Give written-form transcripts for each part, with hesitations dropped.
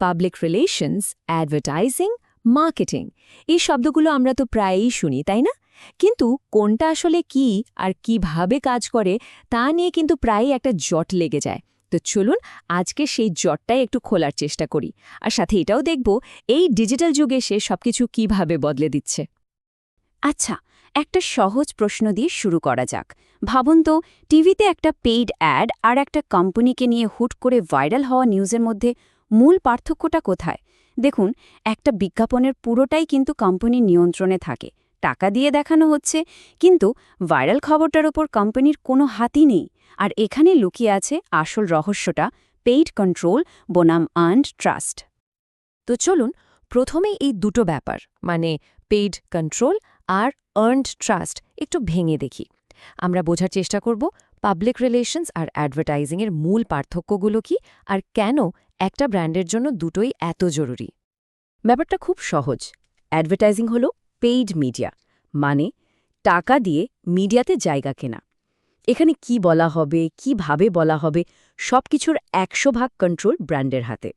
Public relations, advertising, marketing এই শব্দগুলো আমরা তো প্রায়ই শুনি, তাই না? কিন্তু কোনটা আসলে কি আর কিভাবে কাজ করে তা নিয়ে কিন্তু প্রায়ই একটা জট লেগে যায়। তো চলুন আজকে সেই জটটাই একটু খোলার চেষ্টা করি, আর সাথে এটাও দেখব এই ডিজিটাল যুগে সে সবকিছু কিভাবে বদলে দিচ্ছে। আচ্ছা, একটা সহজ প্রশ্ন দিয়ে শুরু করা যাক। ভাবুন তো, টিভিতে একটা পেইড অ্যাড আর একটা কোম্পানিকে নিয়ে হুট করে ভাইরাল হওয়া নিউজের মধ্যে মূল পার্থক্যটা কোথায়? দেখুন, একটা বিজ্ঞাপনের পুরোটাই কিন্তু কোম্পানির নিয়ন্ত্রণে থাকে, টাকা দিয়ে দেখানো হচ্ছে, কিন্তু ভাইরাল খবরটার ওপর কোম্পানির কোনো হাতই নেই। আর এখানে লুকিয়ে আছে আসল রহস্যটা, পেইড কন্ট্রোল বনাম আর্নড ট্রাস্ট। তো চলুন প্রথমে এই দুটো ব্যাপার মানে পেইড কন্ট্রোল আর আর্নড ট্রাস্ট একটু ভেঙে দেখি। আমরা বোঝার চেষ্টা করব পাবলিক রিলেশনস আর অ্যাডভার্টাইজিংয়ের মূল পার্থক্যগুলো কি, আর কেন একটা ব্র্যান্ডের জন্য দুটোই এত জরুরি। ব্যাপারটা খুব সহজ। অ্যাডভার্টাইজিং হলো পেইড মিডিয়া, মানে টাকা দিয়ে মিডিয়াতে জায়গা কেনা। এখানে কি বলা হবে, কিভাবে বলা হবে, সবকিছুর ১০০% কন্ট্রোল ব্র্যান্ডের হাতে।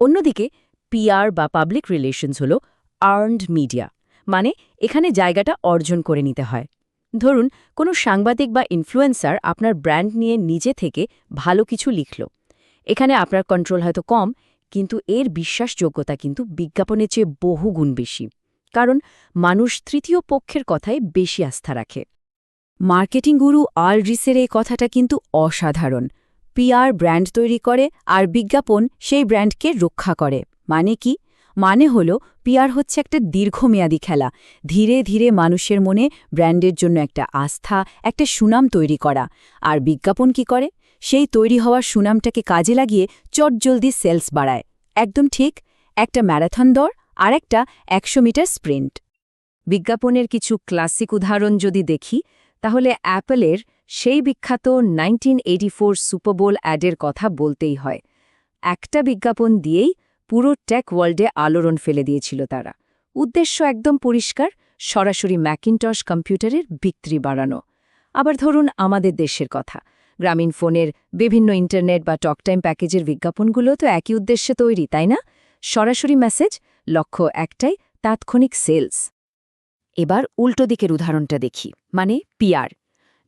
অন্যদিকে পিআর বা পাবলিক রিলেশনস হলো আর্নড মিডিয়া, মানে এখানে জায়গাটা অর্জন করে নিতে হয়। ধরুন, কোনো সাংবাদিক বা ইনফ্লুয়েন্সার আপনার ব্র্যান্ড নিয়ে নিজে থেকে ভালো কিছু লিখল। এখানে আপনার কন্ট্রোল হয়তো কম, কিন্তু এর বিশ্বাসযোগ্যতা কিন্তু বিজ্ঞাপনের চেয়ে বহুগুণ বেশি, কারণ মানুষ তৃতীয় পক্ষের কথায় বেশি আস্থা রাখে। মার্কেটিং গুরু আলরিসের এই কথাটা কিন্তু অসাধারণ। পিআর ব্র্যান্ড তৈরি করে আর বিজ্ঞাপন সেই ব্র্যান্ডকে রক্ষা করে। মানে কি? মানে হলো, পিআর হচ্ছে একটা দীর্ঘমেয়াদী খেলা, ধীরে ধীরে মানুষের মনে ব্র্যান্ডের জন্য একটা আস্থা, একটা সুনাম তৈরি করা। আর বিজ্ঞাপন কি করে? সেই তৈরি হওয়া সুনামটাকে কাজে লাগিয়ে চটজলদি সেলস বাড়ায়। একদম ঠিক, একটা ম্যারাথন দৌড় আর একটা ১০০ মিটার স্প্রিন্ট। বিজ্ঞাপনের কিছু ক্লাসিক উদাহরণ যদি দেখি, তাহলে অ্যাপলের সেই বিখ্যাত 1984 সুপারবোল অ্যাডের কথা বলতেই হয়। একটা বিজ্ঞাপন দিয়েই পুরো টেক ওয়ার্ল্ডে আলোড়ন ফেলে দিয়েছিল তারা। উদ্দেশ্য একদম পরিষ্কার, সরাসরি ম্যাকিনটশ কম্পিউটারের বিক্রি বাড়ানো। আবার ধরুন আমাদের দেশের কথা, গ্রামীণ ফোনের বিভিন্ন ইন্টারনেট বা টকটাইম প্যাকেজের বিজ্ঞাপনগুলো তো একই উদ্দেশ্যে তৈরি, তাই না? সরাসরি মেসেজ, লক্ষ্য একটাই, তাৎক্ষণিক সেলস। এবার উল্টো দিকের উদাহরণটা দেখি, মানে পিআর।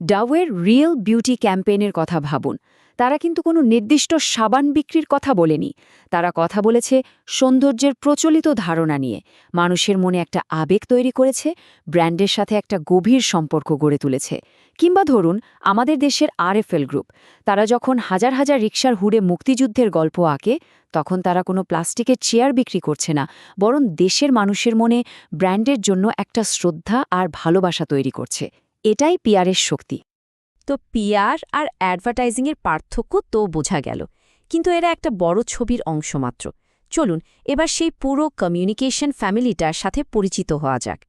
ডাওয়ের রিয়েল বিউটি ক্যাম্পেইনের কথা ভাবুন। তারা কিন্তু কোনো নির্দিষ্ট সাবান বিক্রির কথা বলেনি, তারা কথা বলেছে সৌন্দর্যের প্রচলিত ধারণা নিয়ে। মানুষের মনে একটা আবেগ তৈরি করেছে, ব্র্যান্ডের সাথে একটা গভীর সম্পর্ক গড়ে তুলেছে। কিংবা ধরুন আমাদের দেশের আরএফএল গ্রুপ, তারা যখন হাজার হাজার রিকশার হুডে মুক্তিযুদ্ধের গল্প আঁকে, তখন তারা কোনো প্লাস্টিকের চেয়ার বিক্রি করছে না, বরং দেশের মানুষের মনে ব্র্যান্ডের জন্য একটা শ্রদ্ধা আর ভালোবাসা তৈরি করছে। এটাই পিআরের শক্তি। তো পিআর আর অ্যাডভার্টাইজিংয়ের পার্থক্য তো বোঝা গেল, কিন্তু এরা একটা বড় ছবির অংশ মাত্র। চলুন এবার সেই পুরো কমিউনিকেশন ফ্যামিলিটার সাথে পরিচিত হওয়া যাক।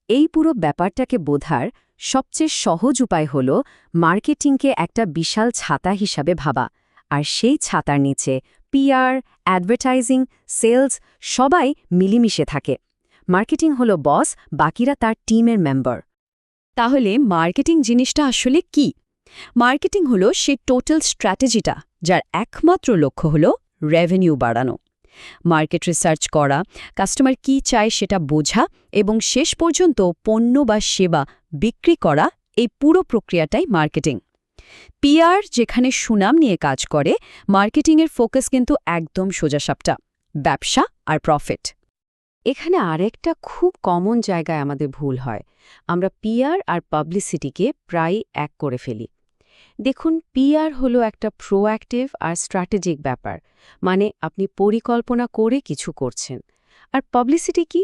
এই পুরো ব্যাপারটাকে বোঝার সবচেয়ে সহজ উপায় হল মার্কেটিংকে একটা বিশাল ছাতা হিসাবে ভাবা, আর সেই ছাতার নিচে পিআর, অ্যাডভার্টাইজিং, সেলস সবাই মিলিমিশে থাকে। মার্কেটিং হলো বস, বাকিরা তার টিমের মেম্বার। তাহলে মার্কেটিং জিনিসটা আসলে কি? মার্কেটিং হলো সেই টোটাল স্ট্র্যাটেজিটা যার একমাত্র লক্ষ্য হলো রেভিনিউ বাড়ানো। মার্কেট রিসার্চ করা, কাস্টমার কি চায় সেটা বোঝা এবং শেষ পর্যন্ত পণ্য বা সেবা বিক্রি করা, এই পুরো প্রক্রিয়াটাই মার্কেটিং। পিআর যেখানে সুনাম নিয়ে কাজ করে, মার্কেটিংয়ের ফোকাস কিন্তু একদম সোজাসাপটা, ব্যবসা আর প্রফিট। এখানে আরেকটা খুব কমন জায়গায় আমাদের ভুল হয়। আমরা পিআর আর পাবলিসিটিকে প্রায় এক করে ফেলি। দেখুন, পিআর হলো একটা প্রোঅ্যাক্টিভ আর স্ট্র্যাটেজিক ব্যাপার, মানে আপনি পরিকল্পনা করে কিছু করছেন। আর পাবলিসিটি কি?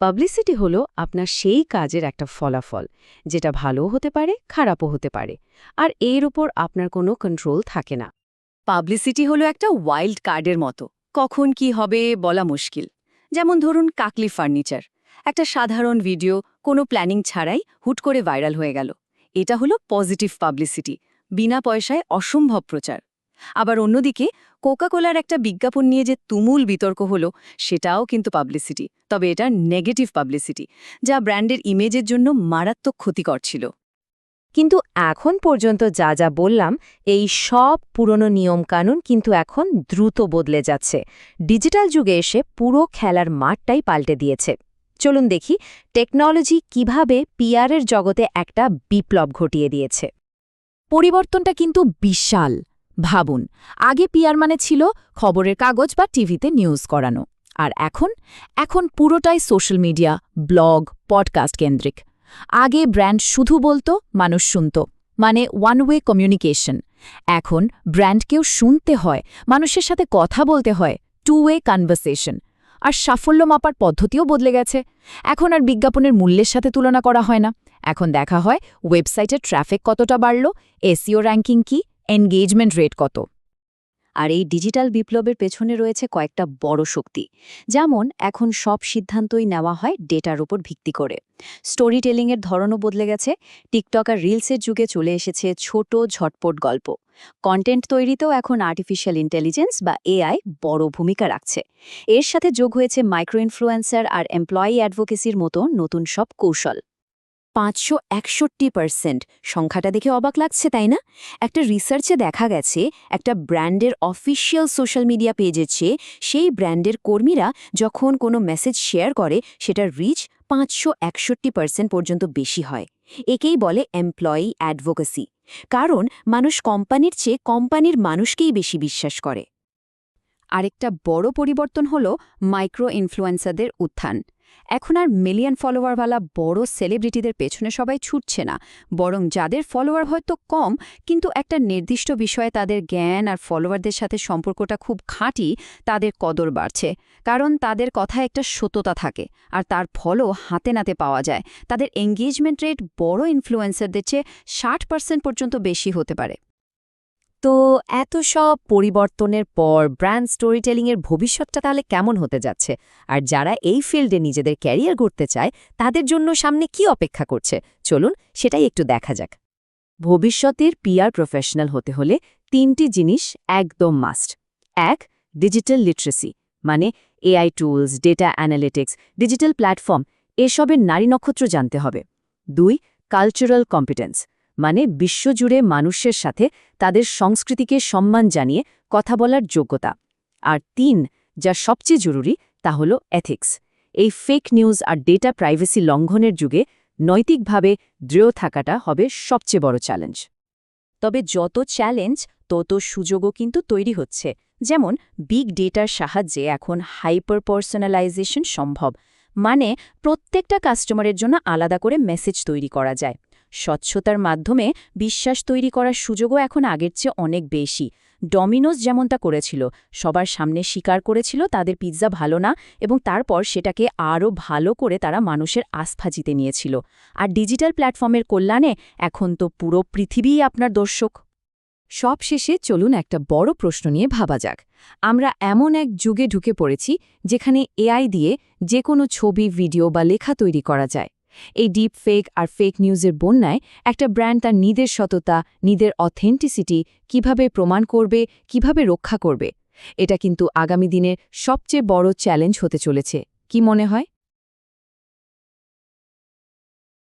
পাবলিসিটি হলো আপনার সেই কাজের একটা ফলাফল, যেটা ভালোও হতে পারে, খারাপও হতে পারে, আর এর উপর আপনার কোনো কন্ট্রোল থাকে না। পাবলিসিটি হলো একটা ওয়াইল্ড কার্ডের মতো, কখন কি হবে বলা মুশকিল। যেমন ধরুন কাকলি ফার্নিচার, একটা সাধারণ ভিডিও কোনো প্ল্যানিং ছাড়াই হুট করে ভাইরাল হয়ে গেল। এটা হলো পজিটিভ পাবলিসিটি, বিনা পয়সায় অসম্ভব প্রচার। আবার অন্যদিকে কোকাকোলার একটা বিজ্ঞাপন নিয়ে যে তুমুল বিতর্ক হলো, সেটাও কিন্তু পাবলিসিটি, তবে এটা নেগেটিভ পাবলিসিটি, যা ব্র্যান্ডের ইমেজের জন্য মারাত্মক ক্ষতিকর ছিল। কিন্তু এখন পর্যন্ত যা যা বললাম এই সব পুরনো নিয়মকানুন কিন্তু এখন দ্রুত বদলে যাচ্ছে। ডিজিটাল যুগে এসে পুরো খেলার মাঠটাই পাল্টে দিয়েছে। চলুন দেখি টেকনোলজি কিভাবে পিআরের জগতে একটা বিপ্লব ঘটিয়ে দিয়েছে। পরিবর্তনটা কিন্তু বিশাল। ভাবুন, আগে পিআর মানে ছিল খবরের কাগজ বা টিভিতে নিউজ করানো। আর এখন পুরোটাই সোশ্যাল মিডিয়া, ব্লগ, পডকাস্ট কেন্দ্রিক। আগে ব্র্যান্ড শুধু বলতো, মানুষ শুনত, মানে ওয়ান ওয়ে কমিউনিকেশন। এখন ব্র্যান্ডকেও শুনতে হয়, মানুষের সাথে কথা বলতে হয়, টু ওয়ে কনভারসেশন। আর সাফল্য মাপার পদ্ধতিও বদলে গেছে। এখন আর বিজ্ঞাপনের মূল্যের সাথে তুলনা করা হয় না। এখন দেখা হয় ওয়েবসাইটের ট্রাফিক কতটা বাড়ল, এসইও র্যাঙ্কিং কি, এনগেজমেন্ট রেট কত। আর এই ডিজিটাল বিপ্লবের পেছনে রয়েছে কয়েকটা বড় শক্তি। যেমন এখন সব সিদ্ধান্তই নেওয়া হয় ডেটার উপর ভিত্তি করে। স্টোরি টেলিংয়ের ধরনও বদলে গেছে। টিকটক আর রিলসের যুগে চলে এসেছে ছোট ঝটপট গল্প। কন্টেন্ট তৈরিতেও এখন আর্টিফিশিয়াল ইন্টেলিজেন্স বা এআই বড় ভূমিকা রাখছে। এর সাথে যোগ হয়েছে মাইক্রো ইনফ্লুয়েন্সার আর এমপ্লয়ি অ্যাডভোকেসির মতো নতুন সব কৌশল। 561% সংখ্যাটা দেখে অবাক লাগছে, তাই না? একটা রিসার্চে দেখা গেছে একটা ব্র্যান্ডের অফিসিয়াল সোশ্যাল মিডিয়া পেজের চেয়ে সেই ব্র্যান্ডের কর্মীরা যখন কোনো মেসেজ শেয়ার করে সেটার রিচ 561% পর্যন্ত বেশি হয়। একেই বলে এমপ্লয়ি অ্যাডভোকেসি। কারণ মানুষ কোম্পানির চেয়ে কোম্পানির মানুষকেই বেশি বিশ্বাস করে। আরেকটা বড় পরিবর্তন হল মাইক্রো ইনফ্লুয়েন্সারদের উত্থান। এখন আর মিলিয়ন ফলোয়ারওয়ালা বড় সেলিব্রিটিদের পেছনে সবাই ছুটছে না, বরং যাদের ফলোয়ার হয়তো কম কিন্তু একটা নির্দিষ্ট বিষয়ে তাদের জ্ঞান আর ফলোয়ারদের সাথে সম্পর্কটা খুব খাঁটি, তাদের কদর বাড়ছে। কারণ তাদের কথায় একটা সততা থাকে, আর তার ফলও হাতে নাতে পাওয়া যায়। তাদের এঙ্গেজমেন্ট রেট বড় ইনফ্লুয়েন্সারদের চেয়ে 60% পর্যন্ত বেশি হতে পারে। তো এত সব পরিবর্তনের পর ব্র্যান্ড স্টোরি টেলিংয়ের ভবিষ্যৎটা তাহলে কেমন হতে যাচ্ছে? আর যারা এই ফিল্ডে নিজেদের ক্যারিয়ার গড়তে চায় তাদের জন্য সামনে কি অপেক্ষা করছে, চলুন সেটাই একটু দেখা যাক। ভবিষ্যতের পিআর প্রফেশনাল হতে হলে 3টি জিনিস একদম মাস্ট। 1. ডিজিটাল লিটারেসি, মানে AI tools, data analytics, digital platform এসবের নারী নক্ষত্র জানতে হবে। 2. কালচারাল কম্পিটেন্স, মানে বিশ্বজুড়ে মানুষের সাথে তাদের সংস্কৃতিকে সম্মান জানিয়ে কথা বলার যোগ্যতা। আর 3, যা সবচেয়ে জরুরি, তা হল এথিক্স। এই ফেক নিউজ আর ডেটা প্রাইভেসি লঙ্ঘনের যুগে নৈতিকভাবে দৃঢ় থাকাটা হবে সবচেয়ে বড় চ্যালেঞ্জ। তবে যত চ্যালেঞ্জ তত সুযোগও কিন্তু তৈরি হচ্ছে। যেমন বিগ ডেটার সাহায্যে এখন হাইপার পার্সোনালাইজেশন সম্ভব, মানে প্রত্যেকটা কাস্টমারের জন্য আলাদা করে মেসেজ তৈরি করা যায়। স্বচ্ছতার মাধ্যমে বিশ্বাস তৈরি করার সুযোগও এখন আগের চেয়ে অনেক বেশি। ডমিনোজ যেমনটা করেছিল, সবার সামনে স্বীকার করেছিল তাদের পিৎজা ভালো না, এবং তারপর সেটাকে আরও ভালো করে তারা মানুষের আস্থা জিতে নিয়েছিল। আর ডিজিটাল প্ল্যাটফর্মের কল্যাণে এখন তো পুরো পৃথিবীই আপনার দর্শক। সব শেষে চলুন একটা বড় প্রশ্ন নিয়ে ভাবা যাক। আমরা এমন এক যুগে ঢুকে পড়েছি যেখানে এআই দিয়ে যে কোনো ছবি, ভিডিও বা লেখা তৈরি করা যায়। এই ডিপ ফেক আর ফেক নিউজের বন্যায় একটা ব্র্যান্ড তার নিজের সততা, নিজের অথেন্টিসিটি কিভাবে প্রমাণ করবে, কিভাবে রক্ষা করবে, এটা কিন্তু আগামী দিনের সবচেয়ে বড় চ্যালেঞ্জ হতে চলেছে। কি মনে হয়?